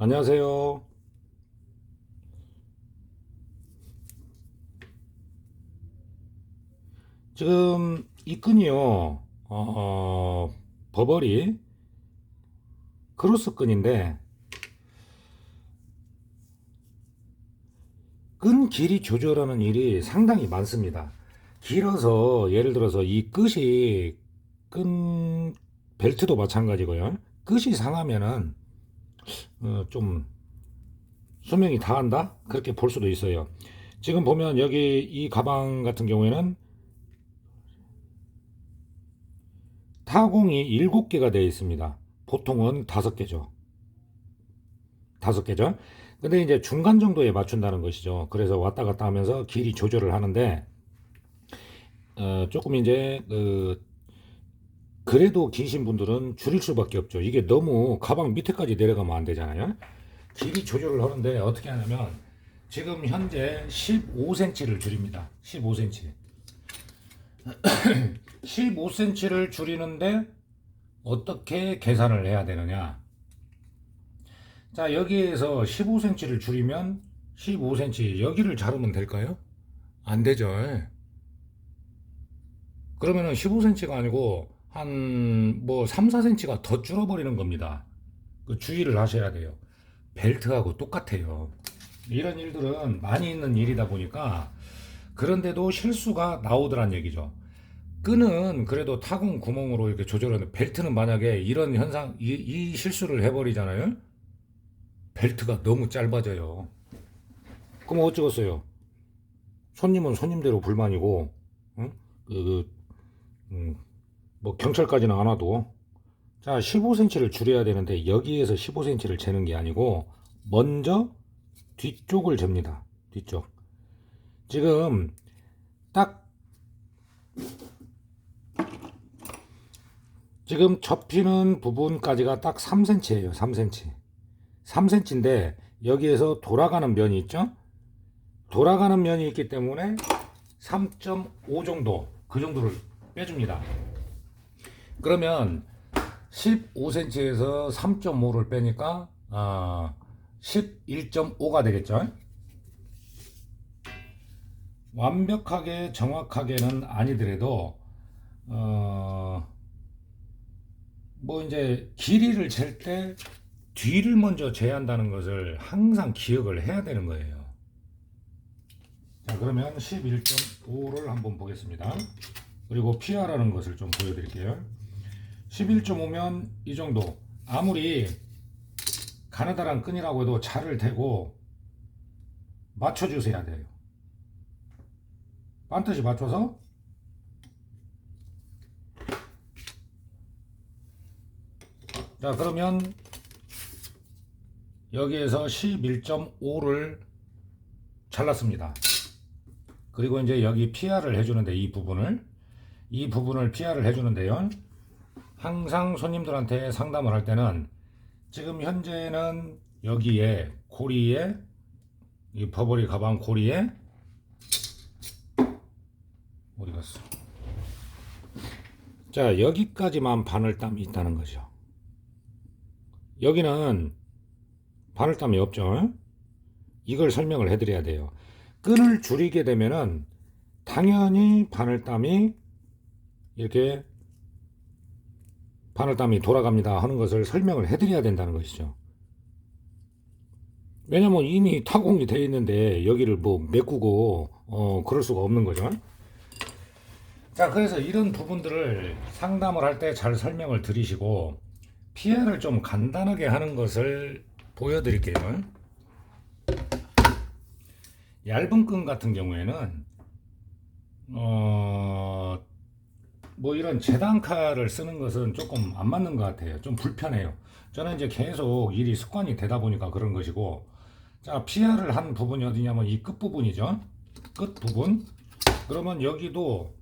안녕하세요. 지금 이 끈이요, 버버리 크로스 끈인데, 끈 길이 조절하는 일이 상당히 많습니다. 길어서, 예를 들어서 이 끝이, 끈 벨트도 마찬가지고요. 끝이 상하면은, 좀 수명이 다한다? 그렇게 볼 수도 있어요. 지금 보면 여기 이 가방 같은 경우에는 타공이 7개가 되어 있습니다. 보통은 5개죠. 5개죠. 근데 이제 중간 정도에 맞춘다는 것이죠. 그래서 왔다 갔다 하면서 길이 조절을 하는데, 조금 이제, 그래도 기신 분들은 줄일 수밖에 없죠. 이게 너무 가방 밑에까지 내려가면 안 되잖아요. 길이 조절을 하는데 어떻게 하냐면, 지금 현재 15cm를 줄입니다. 15cm. 15cm를 줄이는데 어떻게 계산을 해야 되느냐. 자, 여기에서 15cm를 줄이면 15cm 여기를 자르면 될까요? 안 되죠. 그러면은 15cm가 아니고 한 뭐 3, 4cm가 더 줄어버리는 겁니다. 그 주의를 하셔야 돼요. 벨트하고 똑같아요. 이런 일들은 많이 있는 일이다 보니까 그런데도 실수가 나오더란 얘기죠. 끈은 그래도 타공 구멍으로 이렇게 조절하는 벨트는 만약에 이런 현상, 이 실수를 해버리잖아요. 벨트가 너무 짧아져요. 그럼 어쩌겠어요? 손님은 손님대로 불만이고, 응? 음, 뭐 경찰까지는 안 와도, 자, 15cm를 줄여야 되는데 여기에서 15cm를 재는 게 아니고 먼저 뒤쪽을 잽니다. 뒤쪽. 지금 딱 지금 접히는 부분까지가 딱 3cm예요. 3cm. 3cm인데 여기에서 돌아가는 면이 있죠? 돌아가는 면이 있기 때문에 3.5 정도, 그 정도를 빼줍니다. 그러면 15cm에서 3.5를 빼니까 11.5가 되겠죠. 완벽하게 정확하게는 아니더라도 뭐 이제 길이를 잴 때 뒤를 먼저 재야 한다는 것을 항상 기억을 해야 되는 거예요. 자, 그러면 11.5를 한번 보겠습니다. 그리고 PR라는 것을 좀 보여드릴게요. 11.5면 이 정도. 아무리 가느다란 끈이라고 해도 자를 대고 맞춰주셔야 돼요. 반드시 맞춰서. 자, 그러면 여기에서 11.5를 잘랐습니다. 그리고 이제 여기 PR을 해주는데 이 부분을 PR을 해주는데요. 항상 손님들한테 상담을 할 때는 지금 현재는 여기에 고리에, 이 버버리 가방 고리에, 어디 갔어? 자, 여기까지만 바늘땀이 있다는 거죠. 여기는 바늘땀이 없죠. 이걸 설명을 해드려야 돼요. 끈을 줄이게 되면은 당연히 바늘땀이 이렇게 바늘땀이 돌아갑니다 하는 것을 설명을 해드려야 된다는 것이죠. 왜냐면 이미 타공이 되어 있는데 여기를 뭐 메꾸고 그럴 수가 없는 거죠. 자, 그래서 이런 부분들을 상담을 할 때 잘 설명을 드리시고 피해를 좀 간단하게 하는 것을 보여드릴게요. 얇은 끈 같은 경우에는 뭐 이런 재단칼을 쓰는 것은 조금 안 맞는 것 같아요. 좀 불편해요. 저는 이제 계속 일이 습관이 되다 보니까 그런 것이고, 자, PR을 한 부분이 어디냐면 이 끝부분이죠. 끝부분. 그러면 여기도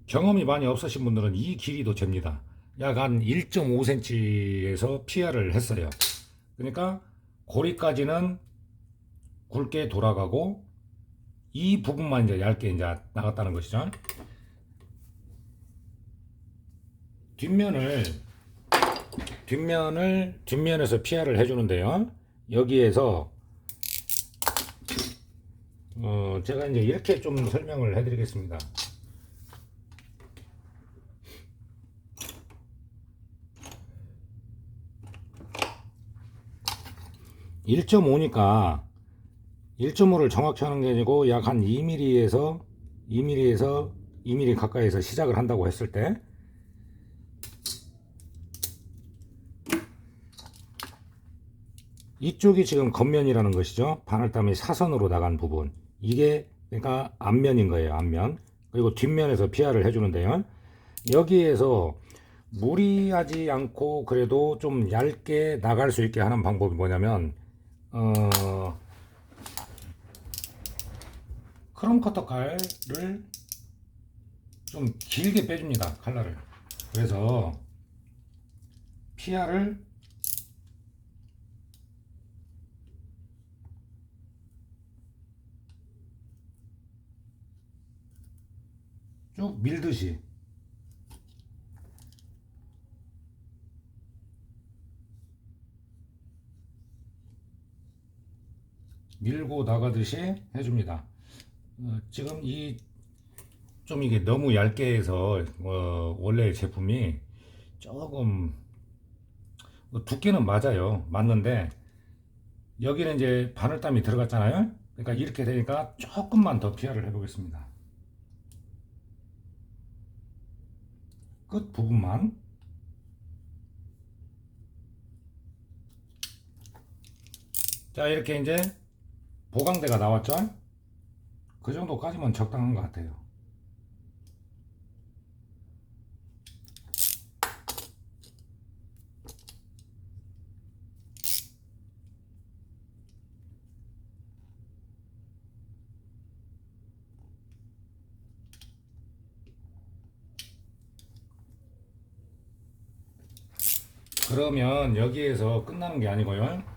경험이 많이 없으신 분들은 이 길이도 잽니다. 약 한 1.5cm에서 PR을 했어요. 그러니까 고리까지는 굵게 돌아가고 이 부분만 이제 얇게 이제 나갔다는 것이죠. 뒷면을 뒷면에서 피하를 해주는데요. 여기에서 제가 이제 이렇게 좀 설명을 해드리겠습니다. 1.5니까 1.5를 정확히 하는 게 아니고 약 한 2mm에서 2mm 가까이에서 시작을 한다고 했을 때 이쪽이 지금 겉면이라는 것이죠. 바늘땀이 사선으로 나간 부분. 이게 그러니까 앞면인 거예요. 앞면. 그리고 뒷면에서 피하를 해주는데요. 여기에서 무리하지 않고 그래도 좀 얇게 나갈 수 있게 하는 방법이 뭐냐면 크롬 커터 칼을 좀 길게 빼줍니다. 칼날을. 그래서 피하를 쭉 밀듯이 밀고 나가듯이 해줍니다. 지금 좀 이게 너무 얇게 해서 원래 제품이 조금 두께는 맞는데 여기는 이제 바늘땀이 들어갔잖아요. 그러니까 이렇게 되니까 조금만 더 피하를 해보겠습니다. 끝 부분만. 자, 이렇게 이제 보강대가 나왔죠. 그 정도까지면 적당한 것 같아요. 그러면 여기에서 끝나는 게 아니고요.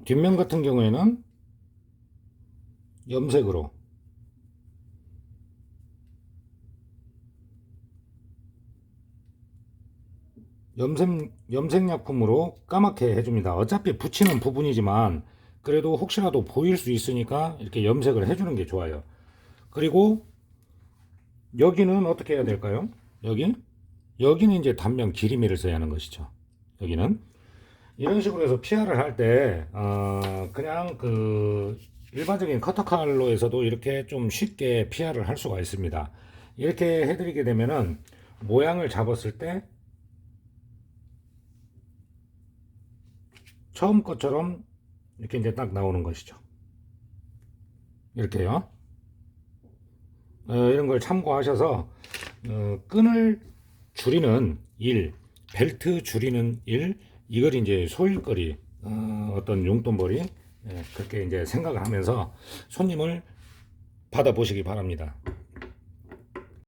뒷면 같은 경우에는 염색으로 염색약품으로 까맣게 해줍니다. 어차피 붙이는 부분이지만 그래도 혹시라도 보일 수 있으니까 이렇게 염색을 해주는 게 좋아요. 그리고 여기는 어떻게 해야 될까요? 여기는 이제 단면 기리미를 써야 하는 것이죠. 여기는 이런 식으로 해서 PR을 할 때 그냥 그 일반적인 커터 칼로에서도 이렇게 좀 쉽게 PR을 할 수가 있습니다. 이렇게 해드리게 되면은 모양을 잡았을 때 처음 것처럼 이렇게 이제 딱 나오는 것이죠. 이렇게요. 이런 걸 참고하셔서 끈을 줄이는 일, 벨트 줄이는 일, 이걸 이제 소일거리, 어떤 용돈벌이, 그렇게 이제 생각을 하면서 손님을 받아보시기 바랍니다.